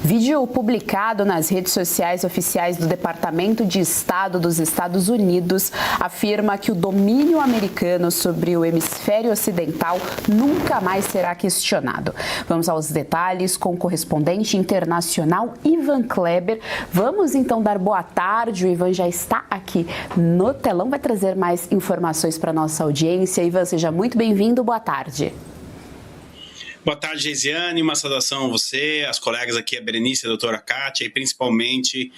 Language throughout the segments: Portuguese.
Vídeo publicado nas redes sociais oficiais do Departamento de Estado dos Estados Unidos afirma que o domínio americano sobre o hemisfério ocidental nunca mais será questionado. Vamos aos detalhes com o correspondente internacional Ivan Kleber. Vamos então dar boa tarde. O Ivan já está aqui no telão, vai trazer mais informações para a nossa audiência. Ivan, seja muito bem-vindo. Boa tarde. Boa tarde, Geisiane. Uma saudação a você, as colegas aqui, a Berenice, a doutora Kátia e principalmente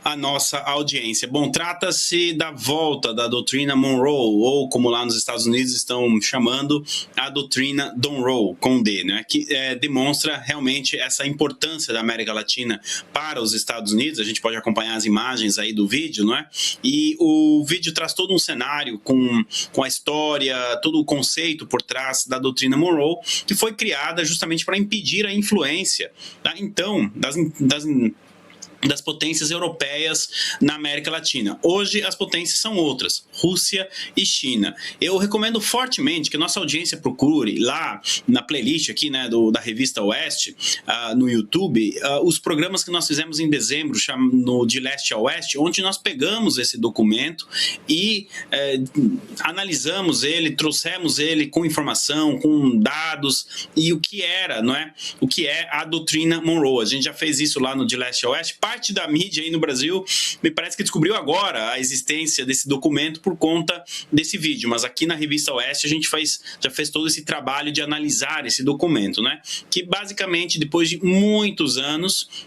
a nossa audiência. Bom, trata-se da volta da doutrina Monroe, ou como lá nos Estados Unidos estão chamando, a doutrina Monroe, com D, né? Que demonstra realmente essa importância da América Latina para os Estados Unidos. A gente pode acompanhar as imagens aí do vídeo, não é? E o vídeo traz todo um cenário com a história, todo o conceito por trás da doutrina Monroe, que foi criada justamente para impedir a influência, tá? Então, das potências europeias na América Latina. Hoje as potências são outras, Rússia e China. Eu recomendo fortemente que a nossa audiência procure lá na playlist aqui, né, da revista Oeste, no YouTube, os programas que nós fizemos em dezembro, no De Leste a Oeste, onde nós pegamos esse documento e analisamos ele, trouxemos ele com informação, com dados e o que era, não é? O que é a doutrina Monroe. A gente já fez isso lá no De Leste a Oeste. Parte da mídia aí no Brasil me parece que descobriu agora a existência desse documento por conta desse vídeo, mas aqui na revista Oeste a gente já fez todo esse trabalho de analisar esse documento, né? Que basicamente depois de muitos anos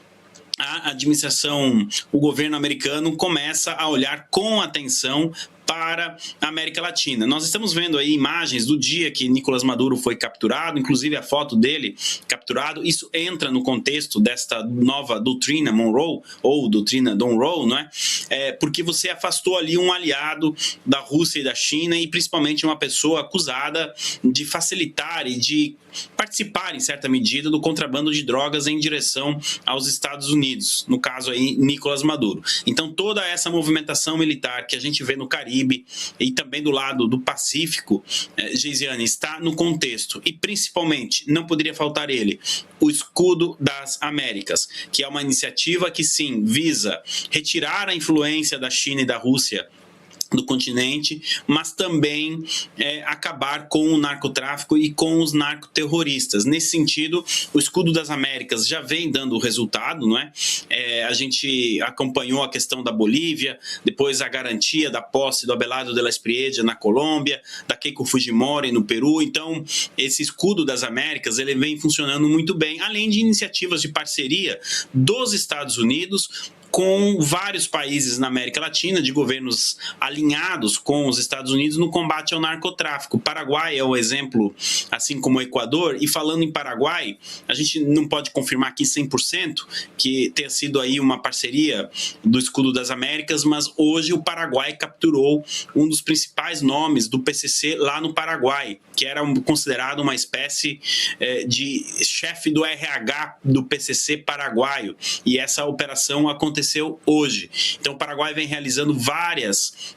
a administração, o governo americano começa a olhar com atenção para a América Latina. Nós estamos vendo aí imagens do dia que Nicolás Maduro foi capturado, inclusive a foto dele capturado. Isso entra no contexto desta nova doutrina Monroe, ou doutrina Monroe, não é? Porque você afastou ali um aliado da Rússia e da China e principalmente uma pessoa acusada de facilitar e de participar, em certa medida, do contrabando de drogas em direção aos Estados Unidos, no caso aí, Nicolás Maduro. Então, toda essa movimentação militar que a gente vê no Caribe e também do lado do Pacífico, Geisiane, está no contexto. E, principalmente, não poderia faltar ele, o Escudo das Américas, que é uma iniciativa que, sim, visa retirar a influência da China e da Rússia do continente, mas também acabar com o narcotráfico e com os narcoterroristas. Nesse sentido, o Escudo das Américas já vem dando resultado, não é? A gente acompanhou a questão da Bolívia, depois a garantia da posse do Abelardo de la Espriella na Colômbia, da Keiko Fujimori no Peru. Então, esse Escudo das Américas ele vem funcionando muito bem, além de iniciativas de parceria dos Estados Unidos com vários países na América Latina, de governos alinhados com os Estados Unidos no combate ao narcotráfico. O Paraguai é um exemplo, assim como o Equador. E falando em Paraguai, a gente não pode confirmar aqui 100% que tenha sido aí uma parceria do Escudo das Américas, mas hoje o Paraguai capturou um dos principais nomes do PCC lá no Paraguai, que era considerado uma espécie de chefe do RH do PCC paraguaio. E essa operação aconteceu hoje. Então o Paraguai vem realizando várias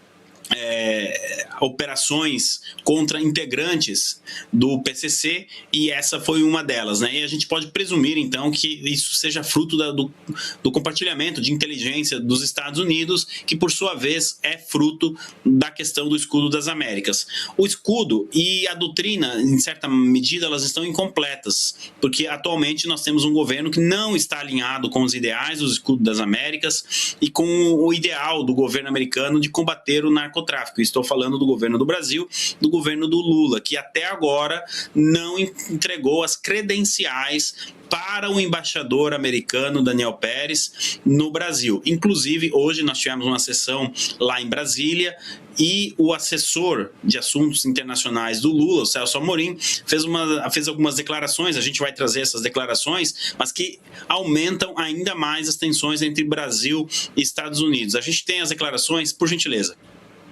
operações contra integrantes do PCC e essa foi uma delas, né? E a gente pode presumir então que isso seja fruto do compartilhamento de inteligência dos Estados Unidos, que por sua vez é fruto da questão do Escudo das Américas. O escudo e a doutrina, em certa medida, elas estão incompletas, porque atualmente nós temos um governo que não está alinhado com os ideais do Escudo das Américas e com o ideal do governo americano de combater o narcotráfico. Estou falando do governo do Brasil, do governo do Lula, que até agora não entregou as credenciais para o embaixador americano Daniel Pérez no Brasil. Inclusive, hoje nós tivemos uma sessão lá em Brasília e o assessor de assuntos internacionais do Lula, o Celso Amorim, fez algumas declarações, a gente vai trazer essas declarações, mas que aumentam ainda mais as tensões entre Brasil e Estados Unidos. A gente tem as declarações, por gentileza.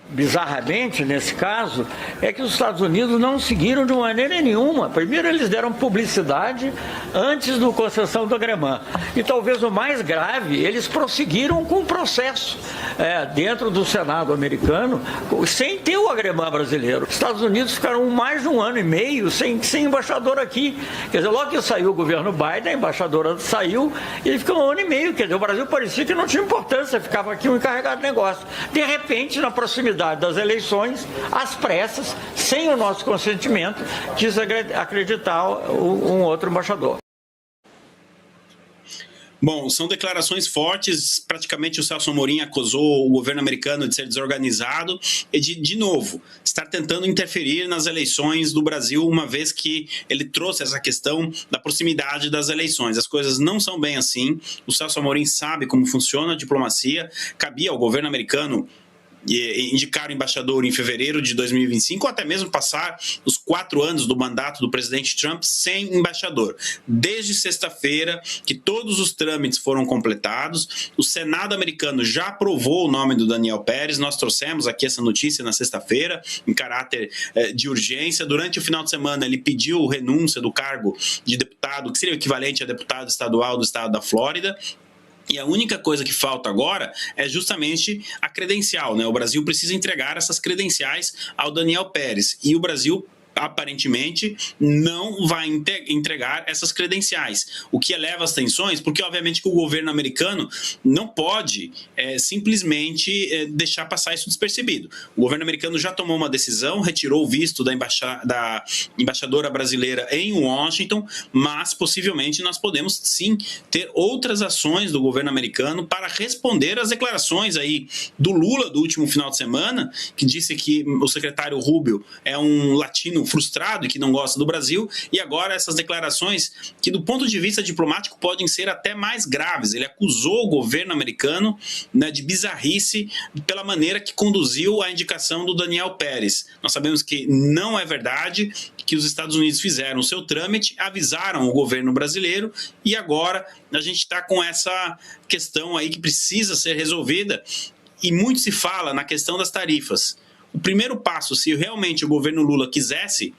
bizarramente, nesse caso, é que os Estados Unidos não seguiram de maneira nenhuma. Primeiro, eles deram publicidade antes da concessão do agremã. E talvez o mais grave, eles prosseguiram com o processo dentro do Senado americano, sem ter o agremã brasileiro. Os Estados Unidos ficaram mais de 1 ano e meio sem embaixador aqui. Quer dizer, logo que saiu o governo Biden, a embaixadora saiu, e ele ficou 1 ano e meio. Quer dizer, o Brasil parecia que não tinha importância, ficava aqui um encarregado de negócio. De repente, na proximidade das eleições, às pressas, sem o nosso consentimento, quis acreditar um outro embaixador. Bom, são declarações fortes. Praticamente o Celso Amorim acusou o governo americano de ser desorganizado e de novo, estar tentando interferir nas eleições do Brasil, uma vez que ele trouxe essa questão da proximidade das eleições. As coisas não são bem assim. O Celso Amorim sabe como funciona a diplomacia. Cabia ao governo americano indicar o embaixador em fevereiro de 2025 ou até mesmo passar os 4 anos do mandato do presidente Trump sem embaixador. Desde sexta-feira que todos os trâmites foram completados, o Senado americano já aprovou o nome do Daniel Pérez. Nós trouxemos aqui essa notícia na sexta-feira em caráter de urgência. Durante o final de semana ele pediu renúncia do cargo de deputado, que seria o equivalente a deputado estadual do estado da Flórida. E a única coisa que falta agora é justamente a credencial, né? O Brasil precisa entregar essas credenciais ao Daniel Pérez. E o Brasil, aparentemente, não vai entregar essas credenciais, o que eleva as tensões, porque obviamente que o governo americano não pode simplesmente deixar passar isso despercebido. O governo americano já tomou uma decisão, retirou o visto da embaixadora brasileira em Washington, mas possivelmente nós podemos sim ter outras ações do governo americano para responder às declarações aí do Lula do último final de semana, que disse que o secretário Rubio é um latino frustrado e que não gosta do Brasil, e agora essas declarações que do ponto de vista diplomático podem ser até mais graves. Ele acusou o governo americano, né, de bizarrice pela maneira que conduziu a indicação do Daniel Pérez. Nós sabemos que não é verdade, que os Estados Unidos fizeram o seu trâmite, avisaram o governo brasileiro e agora a gente está com essa questão aí que precisa ser resolvida, e muito se fala na questão das tarifas. O primeiro passo, se realmente o governo Lula quisesse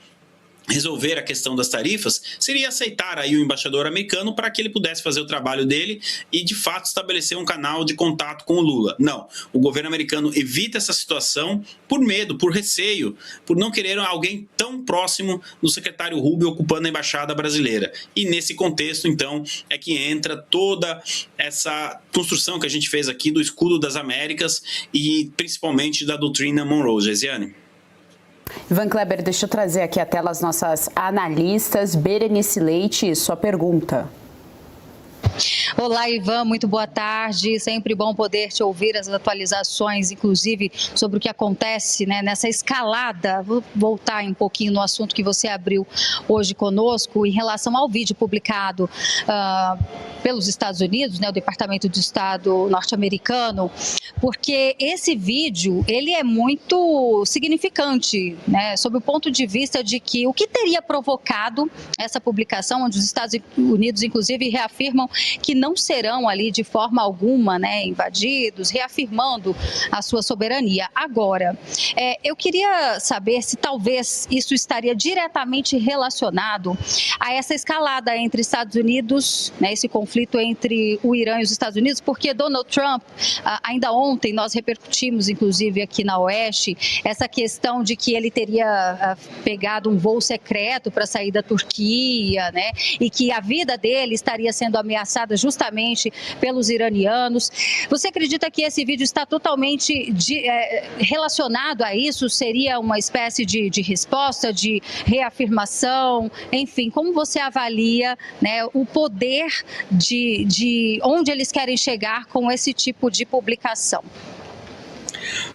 resolver a questão das tarifas, seria aceitar aí o embaixador americano para que ele pudesse fazer o trabalho dele e, de fato, estabelecer um canal de contato com o Lula. Não, o governo americano evita essa situação por medo, por receio, por não querer alguém tão próximo do secretário Rubio ocupando a embaixada brasileira. E nesse contexto, então, é que entra toda essa construção que a gente fez aqui do escudo das Américas e principalmente da doutrina Monroe. Geisiane. Ivan Kleber, deixa eu trazer aqui à tela as nossas analistas. Berenice Leite, sua pergunta. Olá, Ivan, muito boa tarde. Sempre bom poder te ouvir as atualizações, inclusive sobre o que acontece, né, nessa escalada. Vou voltar um pouquinho no assunto que você abriu hoje conosco em relação ao vídeo publicado pelos Estados Unidos, né, o Departamento de Estado norte-americano, porque esse vídeo ele é muito significante, né, sob o ponto de vista de que o que teria provocado essa publicação, onde os Estados Unidos, inclusive, reafirmam que não serão ali de forma alguma, né, invadidos, reafirmando a sua soberania. Agora, eu queria saber se talvez isso estaria diretamente relacionado a essa escalada entre Estados Unidos, né, esse conflito entre o Irã e os Estados Unidos, porque Donald Trump, ainda ontem nós repercutimos, inclusive aqui na Oeste, essa questão de que ele teria pegado um voo secreto para sair da Turquia, né, e que a vida dele estaria sendo ameaçada justamente pelos iranianos. Você acredita que esse vídeo está totalmente relacionado a isso? Seria uma espécie de resposta, de reafirmação? Enfim, como você avalia, né, o poder de onde eles querem chegar com esse tipo de publicação?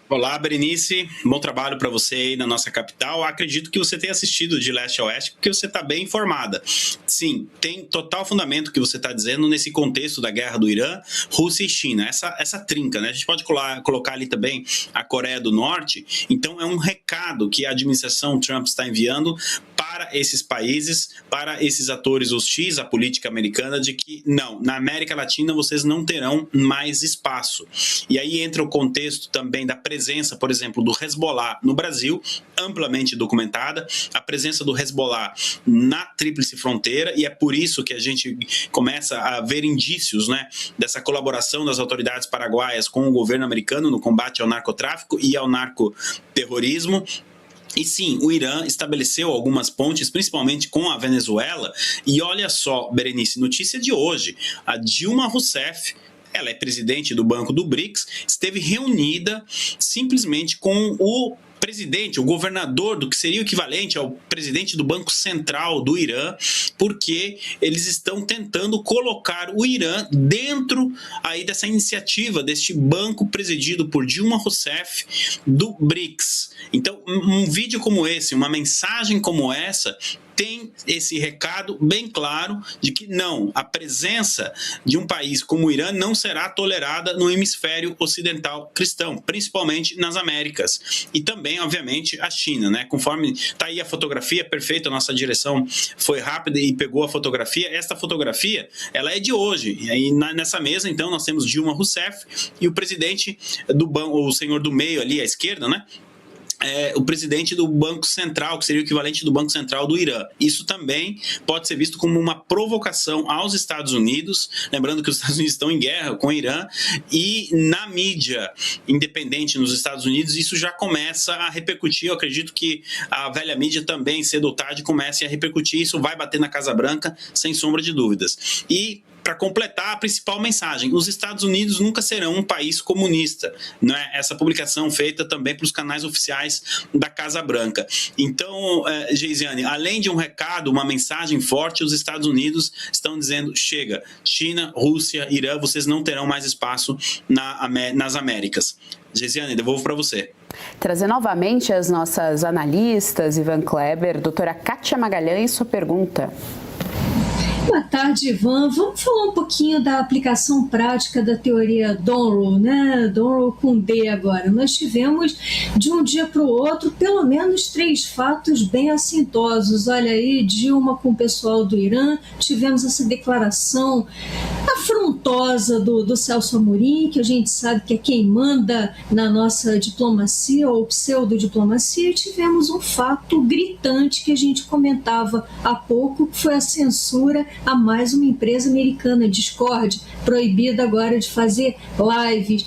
Olá, Berenice, bom trabalho para você aí na nossa capital. Acredito que você tenha assistido de leste a oeste, porque você está bem informada. Sim, tem total fundamento o que você está dizendo nesse contexto da guerra do Irã, Rússia e China, essa trinca, né? A gente pode colocar ali também a Coreia do Norte. Então é um recado que a administração Trump está enviando para para esses países, para esses atores hostis à política americana, de que não, na América Latina vocês não terão mais espaço. E aí entra o contexto também da presença, por exemplo, do Hezbollah no Brasil, amplamente documentada, a presença do Hezbollah na Tríplice Fronteira, e é por isso que a gente começa a ver indícios, né, dessa colaboração das autoridades paraguaias com o governo americano no combate ao narcotráfico e ao narcoterrorismo. E sim, o Irã estabeleceu algumas pontes, principalmente com a Venezuela. E olha só, Berenice, notícia de hoje, a Dilma Rousseff, ela é presidente do Banco do BRICS, esteve reunida simplesmente com o presidente, o governador do que seria o equivalente ao presidente do Banco Central do Irã, porque eles estão tentando colocar o Irã dentro aí dessa iniciativa, deste banco presidido por Dilma Rousseff do BRICS. Então, um vídeo como esse, uma mensagem como essa, tem esse recado bem claro de que não, a presença de um país como o Irã não será tolerada no hemisfério ocidental cristão, principalmente nas Américas. E também, obviamente, a China, né? Conforme está aí a fotografia, perfeita, a nossa direção foi rápida e pegou a fotografia. Esta fotografia, ela é de hoje. E aí, nessa mesa, então, nós temos Dilma Rousseff e o presidente do banco, o senhor do meio ali à esquerda, né? O presidente do Banco Central, que seria o equivalente do Banco Central do Irã. Isso também pode ser visto como uma provocação aos Estados Unidos, lembrando que os Estados Unidos estão em guerra com o Irã, e na mídia independente nos Estados Unidos isso já começa a repercutir. Eu acredito que a velha mídia também, cedo ou tarde, comece a repercutir, isso vai bater na Casa Branca, sem sombra de dúvidas. E para completar a principal mensagem, os Estados Unidos nunca serão um país comunista, não é? Essa publicação feita também para os canais oficiais da Casa Branca. Então, Geisiane, além de um recado, uma mensagem forte, os Estados Unidos estão dizendo, chega, China, Rússia, Irã, vocês não terão mais espaço nas Américas. Geisiane, devolvo para você. Trazer novamente as nossas analistas, Ivan Kleber, doutora Kátia Magalhães, sua pergunta. Boa tarde, Ivan. Vamos falar um pouquinho da aplicação prática da teoria Donroe, né? Donroe com D agora. Nós tivemos, de um dia para o outro, pelo menos 3 fatos bem assintosos. Olha aí, Dilma com o pessoal do Irã, tivemos essa declaração afrontosa do Celso Amorim, que a gente sabe que é quem manda na nossa diplomacia ou pseudodiplomacia, e tivemos um fato gritante que a gente comentava há pouco, que foi a censura a mais uma empresa americana, Discord, proibida agora de fazer lives.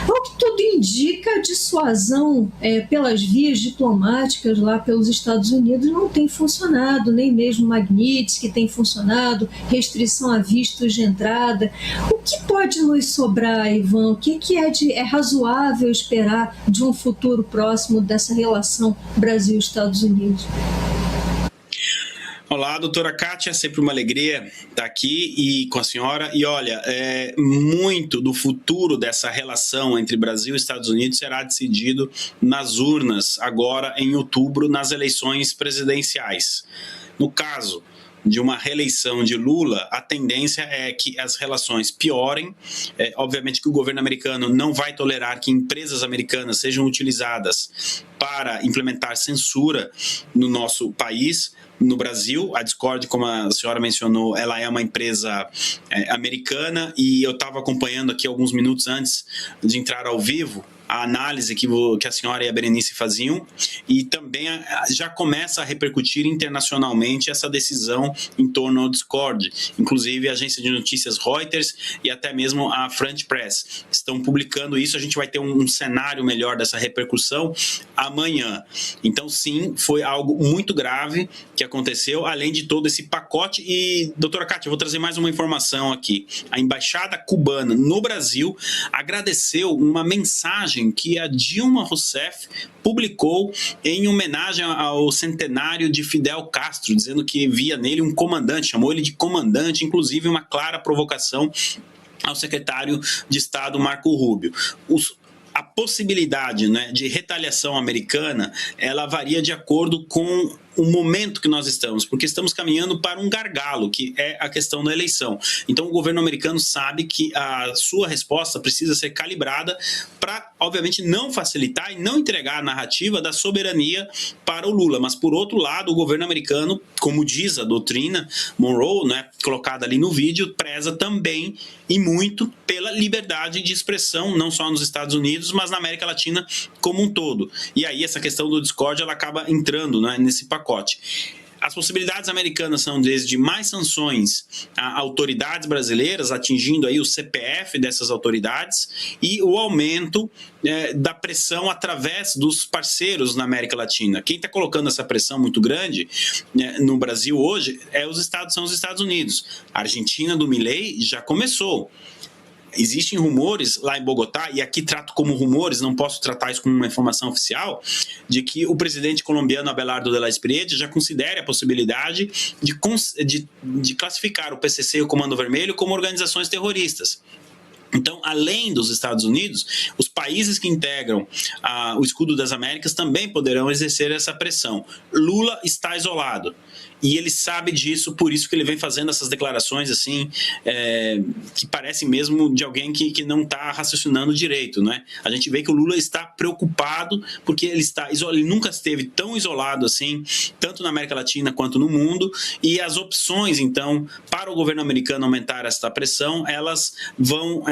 O que tudo indica, a dissuasão pelas vias diplomáticas lá pelos Estados Unidos não tem funcionado, nem mesmo Magnitsky tem funcionado, restrição a vistos de entrada. O que pode nos sobrar, Ivan? O que é razoável esperar de um futuro próximo dessa relação Brasil-Estados Unidos? Olá, doutora Kátia, sempre uma alegria estar aqui e com a senhora. E olha, muito do futuro dessa relação entre Brasil e Estados Unidos será decidido nas urnas, agora em outubro, nas eleições presidenciais. No caso de uma reeleição de Lula, a tendência é que as relações piorem. Obviamente que o governo americano não vai tolerar que empresas americanas sejam utilizadas para implementar censura no nosso país. No Brasil, a Discord, como a senhora mencionou, ela é uma empresa americana, e eu estava acompanhando aqui alguns minutos antes de entrar ao vivo a análise que a senhora e a Berenice faziam, e também já começa a repercutir internacionalmente essa decisão em torno ao Discord. Inclusive a agência de notícias Reuters e até mesmo a Front Press estão publicando isso. A gente vai ter um cenário melhor dessa repercussão amanhã. Então sim, foi algo muito grave que aconteceu, além de todo esse pacote. E, doutora Kátia, eu vou trazer mais uma informação aqui. A Embaixada Cubana no Brasil agradeceu uma mensagem que a Dilma Rousseff publicou em homenagem ao centenário de Fidel Castro, dizendo que via nele um comandante, chamou ele de comandante, inclusive uma clara provocação ao secretário de Estado Marco Rubio. A possibilidade, né, de retaliação americana, ela varia de acordo com o momento que nós estamos, porque estamos caminhando para um gargalo, que é a questão da eleição. Então o governo americano sabe que a sua resposta precisa ser calibrada para, obviamente, não facilitar e não entregar a narrativa da soberania para o Lula. Mas, por outro lado, o governo americano, como diz a doutrina Monroe, né, colocada ali no vídeo, preza também e muito pela liberdade de expressão, não só nos Estados Unidos, mas na América Latina como um todo. E aí essa questão do Discord, ela acaba entrando, né, nesse pacote. As possibilidades americanas são desde mais sanções a autoridades brasileiras, atingindo aí o CPF dessas autoridades, e o aumento da pressão através dos parceiros na América Latina. Quem está colocando essa pressão muito grande no Brasil hoje são os Estados Unidos. A Argentina do Milei já começou. Existem rumores lá em Bogotá, e aqui trato como rumores, não posso tratar isso como uma informação oficial, de que o presidente colombiano Abelardo de la Espriella já considere a possibilidade de classificar o PCC e o Comando Vermelho como organizações terroristas. Então, além dos Estados Unidos, os países que integram o Escudo das Américas também poderão exercer essa pressão. Lula está isolado. E ele sabe disso, por isso que ele vem fazendo essas declarações assim, que parecem mesmo de alguém que não está raciocinando direito, né? A gente vê que o Lula está preocupado porque ele nunca esteve tão isolado assim, tanto na América Latina quanto no mundo, e as opções, então, para o governo americano aumentar essa pressão, elas vão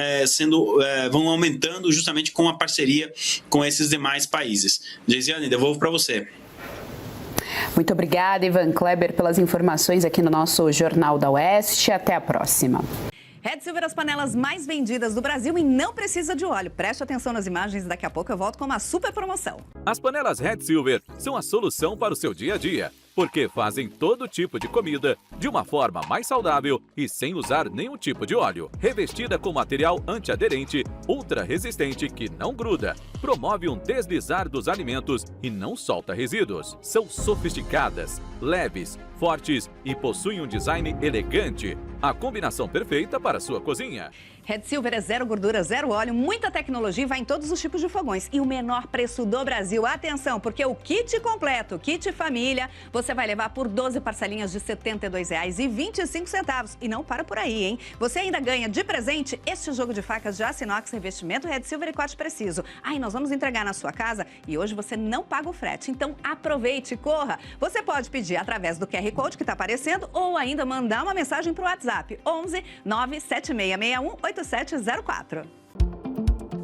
aumentando justamente com a parceria com esses demais países. Geisiane, devolvo para você. Muito obrigada, Ivan Kleber, pelas informações aqui no nosso Jornal da Oeste. Até a próxima. Red Silver, as panelas mais vendidas do Brasil e não precisa de óleo. Preste atenção nas imagens, daqui a pouco eu volto com uma super promoção. As panelas Red Silver são a solução para o seu dia a dia, porque fazem todo tipo de comida de uma forma mais saudável e sem usar nenhum tipo de óleo. Revestida com material antiaderente, ultra resistente que não gruda, promove um deslizar dos alimentos e não solta resíduos. São sofisticadas, leves, fortes e possuem um design elegante. A combinação perfeita para a sua cozinha. Red Silver é zero gordura, zero óleo, muita tecnologia e vai em todos os tipos de fogões. E o menor preço do Brasil. Atenção, porque o kit completo, kit família, você vai levar por 12 parcelinhas de R$ 72,25. E não para por aí, hein? Você ainda ganha de presente este jogo de facas de aço inox, revestimento Red Silver e corte preciso. Aí nós vamos entregar na sua casa e hoje você não paga o frete. Então aproveite, corra. Você pode pedir através do QR Code que está aparecendo ou ainda mandar uma mensagem para o WhatsApp 11 97661 8704.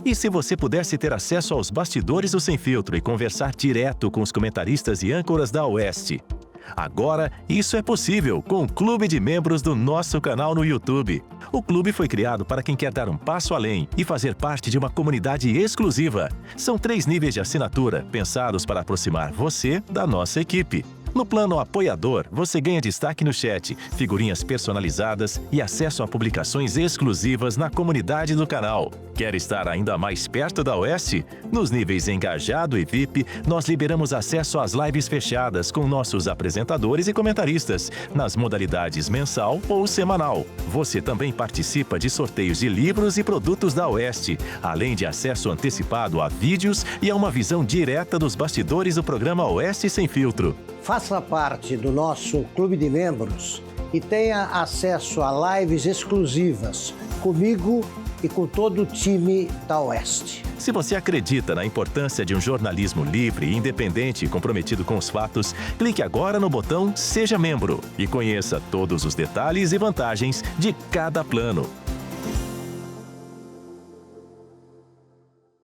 E se você pudesse ter acesso aos bastidores do Sem Filtro e conversar direto com os comentaristas e âncoras da Oeste? Agora, isso é possível com o Clube de Membros do nosso canal no YouTube. O clube foi criado para quem quer dar um passo além e fazer parte de uma comunidade exclusiva. São 3 níveis de assinatura, pensados para aproximar você da nossa equipe. No plano apoiador, você ganha destaque no chat, figurinhas personalizadas e acesso a publicações exclusivas na comunidade do canal. Quer estar ainda mais perto da Oeste? Nos níveis Engajado e VIP, nós liberamos acesso às lives fechadas com nossos apresentadores e comentaristas, nas modalidades mensal ou semanal. Você também participa de sorteios de livros e produtos da Oeste, além de acesso antecipado a vídeos e a uma visão direta dos bastidores do programa Oeste Sem Filtro. Faça parte do nosso clube de membros e tenha acesso a lives exclusivas comigo e com todo o time da Oeste. Se você acredita na importância de um jornalismo livre, independente e comprometido com os fatos, clique agora no botão Seja Membro e conheça todos os detalhes e vantagens de cada plano.